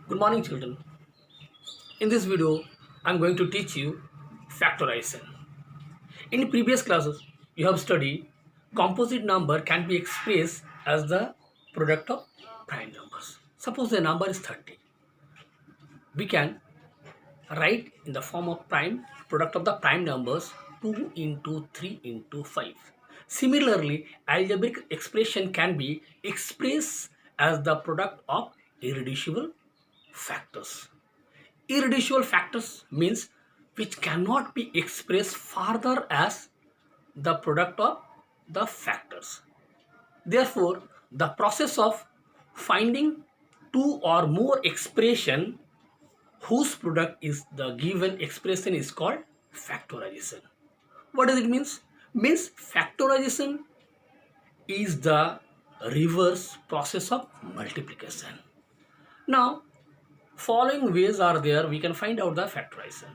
Good morning, children. In this video, I'm going to teach you factorization. In previous classes, you have studied composite number can be expressed as the product of prime numbers. Suppose the number is 30. We can write in the form of prime product of the prime numbers 2 into 3 into 5. Similarly, algebraic expression can be expressed as the product of irreducible factors. Irreducible factors means which cannot be expressed further as the product of the factors. Therefore, the process of finding two or more expression whose product is the given expression is called factorization. What does it means? Means factorization is the reverse process of multiplication. Now, following ways are there we can find out the factorization,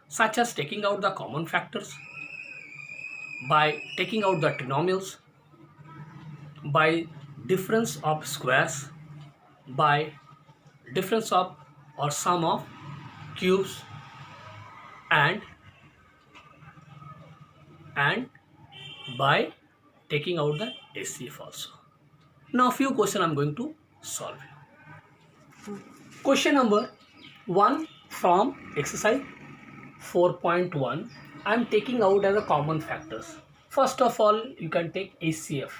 such as taking out the common factors, by taking out the trinomials, by difference of squares, by difference of or sum of cubes, and by taking out the HCF also. Now few questions I'm going to solve. Question number 1 from exercise 4.1, I am taking out as a common factors. First of all, you can take HCF.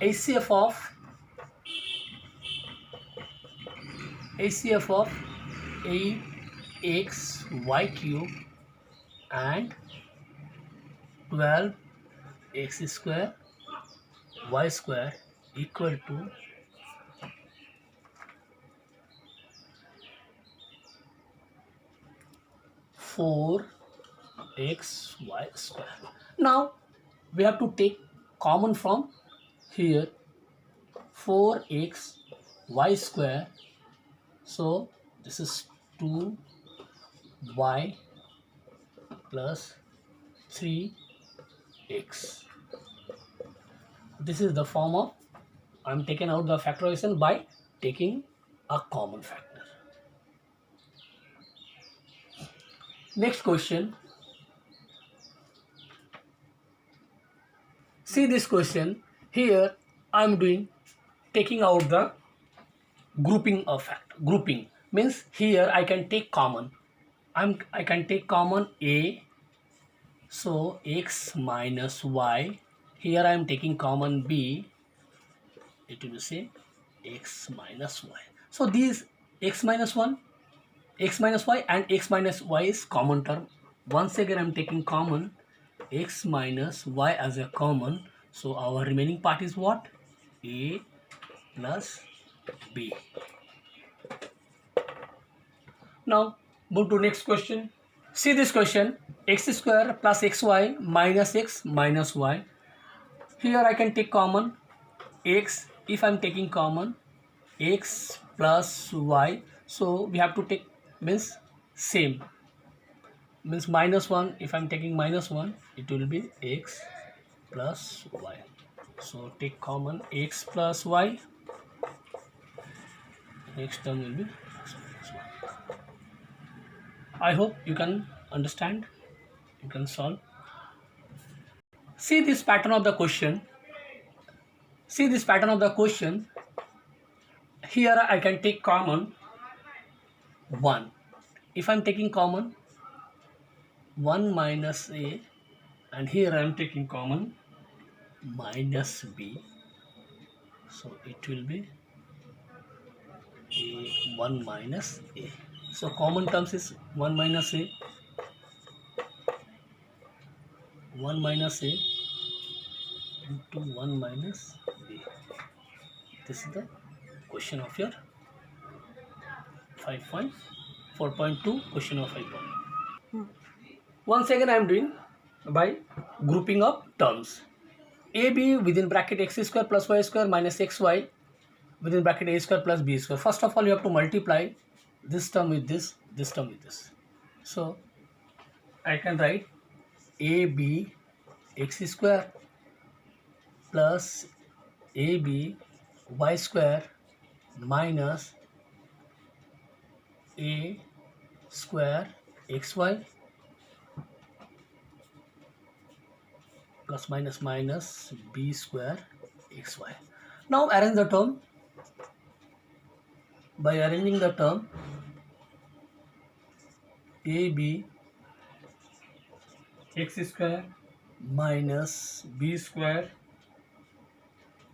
HCF of 8xy cube and 12x square y square equal to 4xy square. Now we have to take common from here 4xy square. So this is 2y plus 3x. This is the form of I'm taking out the factorization by taking a common factor. Next question. See this question. Here I am doing taking out the grouping of factor. Grouping means here I can take common. I can take common a. So x minus y. Here I am taking common b. It will say x minus y. So these x minus 1, x minus y and x minus y is common term. Once again I am taking common x minus y as a common. So our remaining part is what? A plus b. Now move to next question. See this question. X square plus xy minus x minus y. Here I can take common x. If I am taking common x plus y, so we have to take means same, means minus 1. If I am taking minus 1, it will be x plus y. So take common x plus y. Next term will be x minus y. I hope you can understand, you can solve. See this pattern of the question. See this pattern of the question. Here I can take common 1. If I am taking common 1 minus a, and here I am taking common minus b, so it will be a 1 minus a. So common terms is 1 minus a, 1 minus a into 1 minus b. This is the question of your 5.4.2 question of 5.1. Once again I am doing by grouping of terms. AB within bracket x square plus y square minus xy within bracket a square plus b square. First of all, you have to multiply this term with this term with this. So I can write AB x square plus AB y square minus a square xy plus minus minus b square xy. Now arrange the term. By arranging the term, ab x square minus b square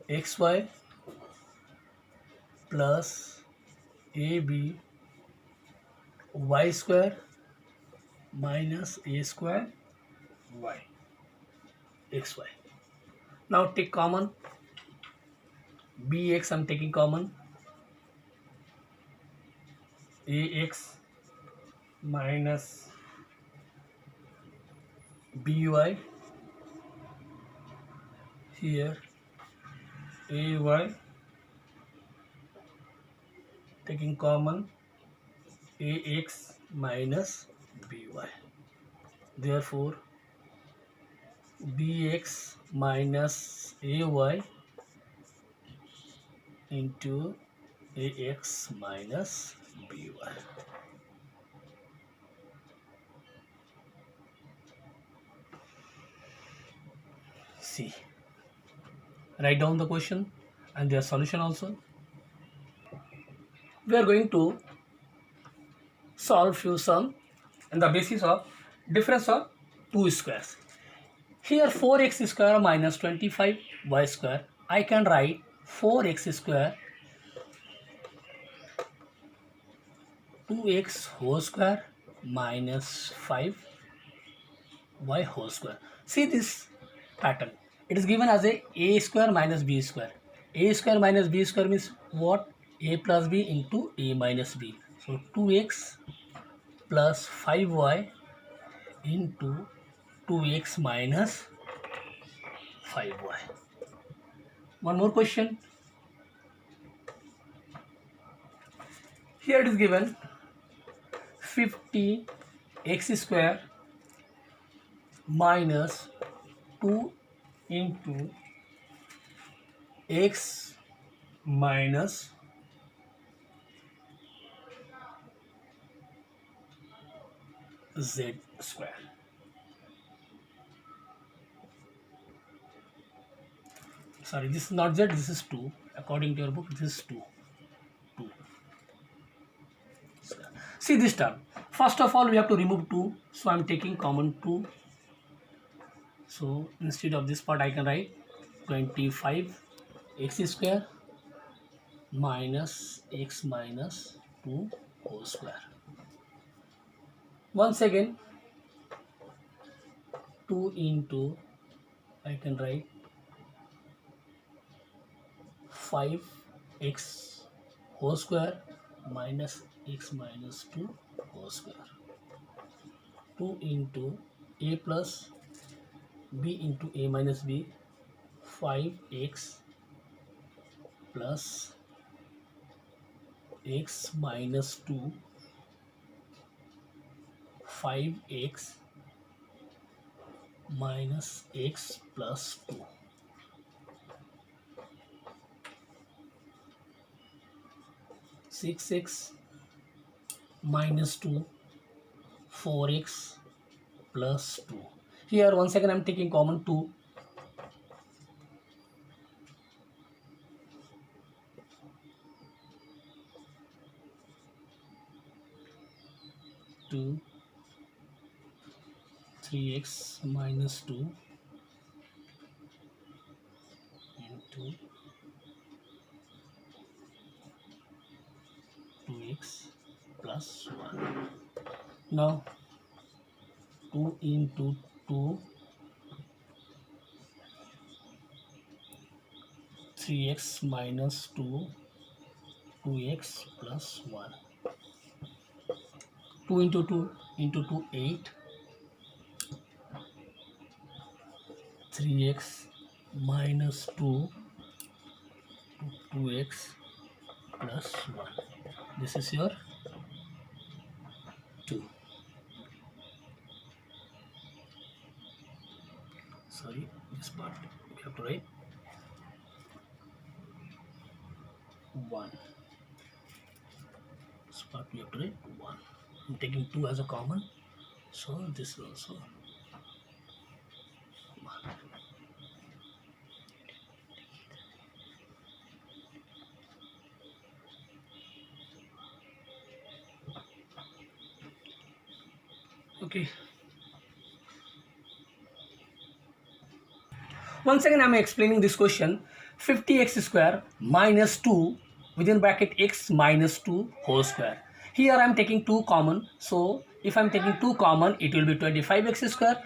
xy plus ab y square minus a square y xy. Now take common bx, I'm taking common ax minus by, here ay, taking common ax minus by. Therefore bx minus ay into ax minus by. See, write down the question and their solution also. We are going to solve few sum on the basis of difference of two squares. Here 4x square minus 25y square, I can write 4x square 2x whole square minus 5y whole square. See this pattern. It is given as a square minus b square. A square minus b square means what? A plus b into a minus b. So 2x plus 5y into 2x minus 5y. One more question. Here it is given 50x square minus 2 into x minus z square. Sorry, this is not z, this is 2. According to your book, this is 2. See this term. First of all, we have to remove 2. So I am taking common 2. So instead of this part, I can write 25x square minus x minus 2 whole square. Once again, 2 into, I can write 5x whole square minus x minus 2 whole square. 2 into a plus b into a minus b, 5x plus x minus 2, 5x minus x plus 2. 6x minus 2, 4x plus 2. Here once again I am taking common 2. 2, 3x minus 2 into 2x plus 1. Now 2 into 2, 3x minus 2, 2x plus 1. 2 into 2 into 2, 8. 3x minus 2, 2x plus 1. This is your 2. Sorry, this part we have to write 1. part we have to write 1. I'm taking 2 as a common, so this is also 1. Okay. Once again I am explaining this question. 50x square minus 2 within bracket x minus 2 whole square. Here I am taking 2 common. So if I am taking 2 common, it will be 25x square.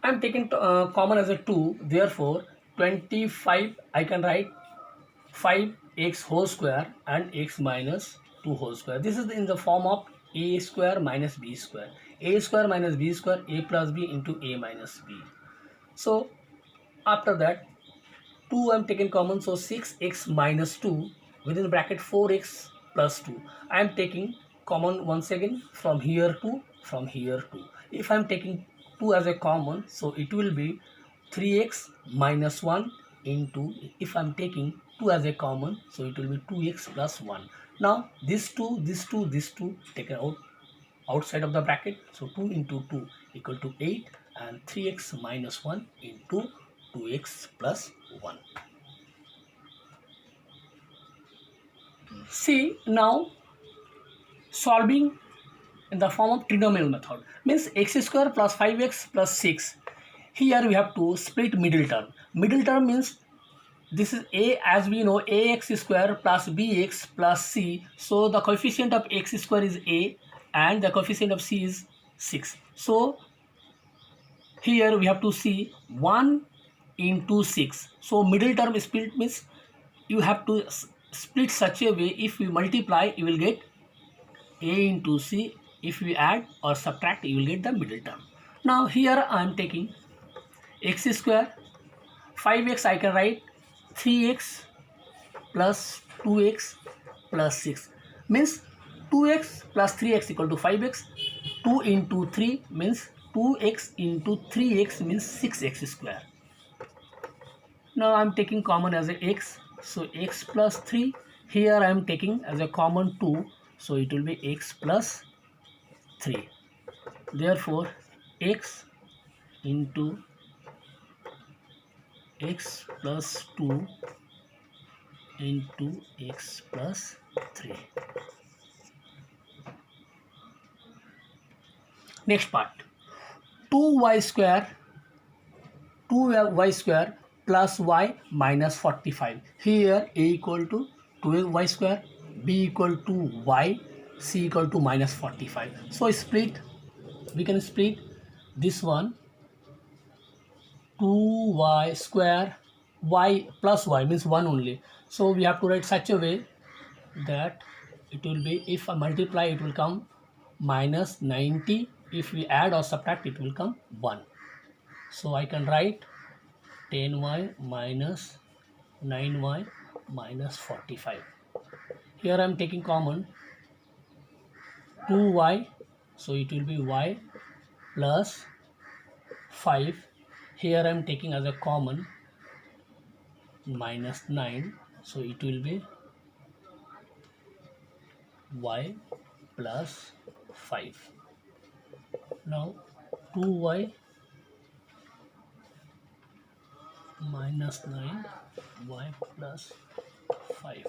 I am taking common as a 2. Therefore 25 I can write 5x whole square and x minus 2 whole square. This is in the form of a square minus b square. A square minus b square, a plus b into a minus b. So after that 2 I am taking common, so 6x minus 2 within bracket 4x plus 2. I am taking common once again from here to from here to. If I am taking 2 as a common, so it will be 3x minus 1 into, if I am taking 2 as a common, so it will be 2x plus 1. Now this 2, this 2, this 2 taken out outside of the bracket, so 2 into 2 equal to 8 and 3x minus 1 into 2x plus 1. See, now solving in the form of trinomial method means x square plus 5x plus 6. Here we have to split middle term. Middle term means this is a, as we know, ax square plus bx plus c. So the coefficient of x square is a and the coefficient of c is 6. So here we have to see 1 into 6. So middle term split means you have to split such a way, if we multiply you will get a into c, if we add or subtract you will get the middle term. Now here I am taking x square, 5x I can write 3x plus 2x plus 6 means 2x plus 3x equal to 5x. 2 into 3 means 2x into 3x means 6x square. Now I am taking common as a x, so x plus 3. Here I am taking as a common 2, so it will be x plus 3. Therefore x into x plus 2 into x plus 3. Next part, 2y square plus y minus 45. Here a equal to 2y square, b equal to y, c equal to minus 45. So split, we can split this one, 2y square, y plus y means 1 only. So we have to write such a way that it will be, if I multiply it will come minus 90, if we add or subtract it will come 1. So I can write 10y minus 9y minus 45. Here I am taking common 2y, so it will be y plus 5. Here I am taking as a common minus 9, so it will be y plus 5. Now 2y minus 9 y plus 5.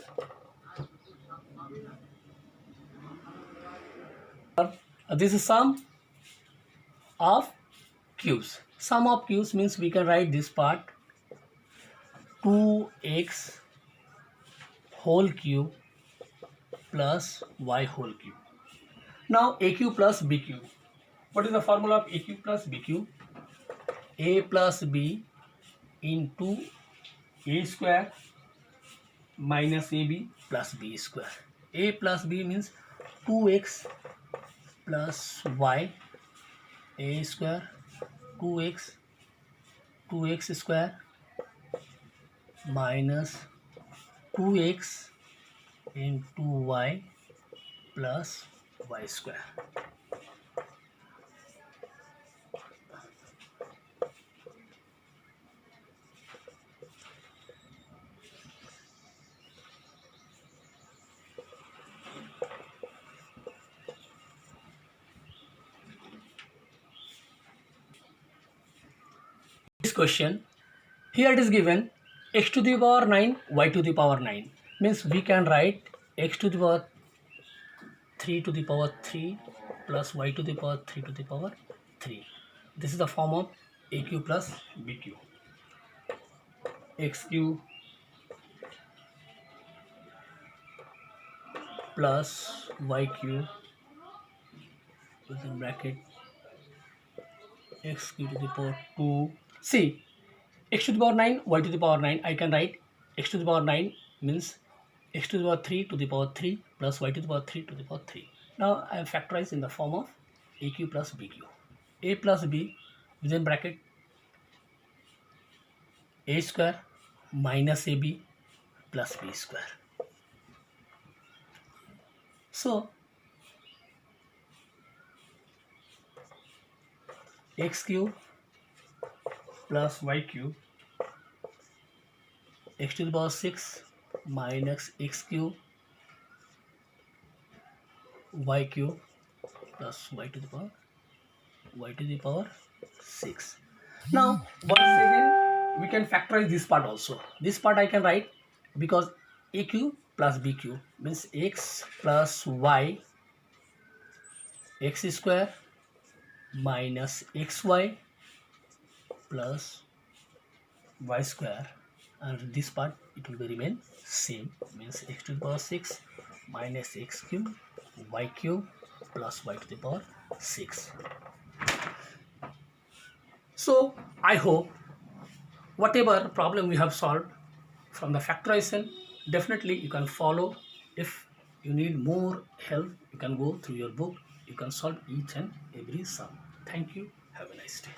This is sum of cubes. Sum of cubes means we can write this part 2x whole cube plus y whole cube. Now a cube plus b cube. What is the formula of a cube plus b cube? A plus b into a square minus ab plus b square. A plus b means 2x plus y, a square 2x square minus 2x into y plus y square. This question, here it is given x to the power 9, y to the power 9. Means we can write x to the power 3 to the power 3 plus y to the power 3 to the power 3. This is the form of AQ plus BQ. XQ plus YQ within bracket XQ to the power 2. See, x to the power 9, y to the power 9. I can write x to the power 9 means x to the power 3 to the power 3 plus y to the power 3 to the power 3. Now I have factorized in the form of AQ plus BQ. A plus B within bracket A square minus AB plus B square. So x cube plus y cube, x to the power 6 minus x cube y cube plus y to the power 6. Now once again we can factorize this part also. This part I can write because AQ plus BQ means x plus y, x square minus xy plus y square, and this part it will be remain same, means x to the power 6 minus x cube y cube plus y to the power 6. So I hope whatever problem we have solved from the factorization, definitely you can follow. If you need more help, you can go through your book, you can solve each and every sum. Thank you. Have a nice day.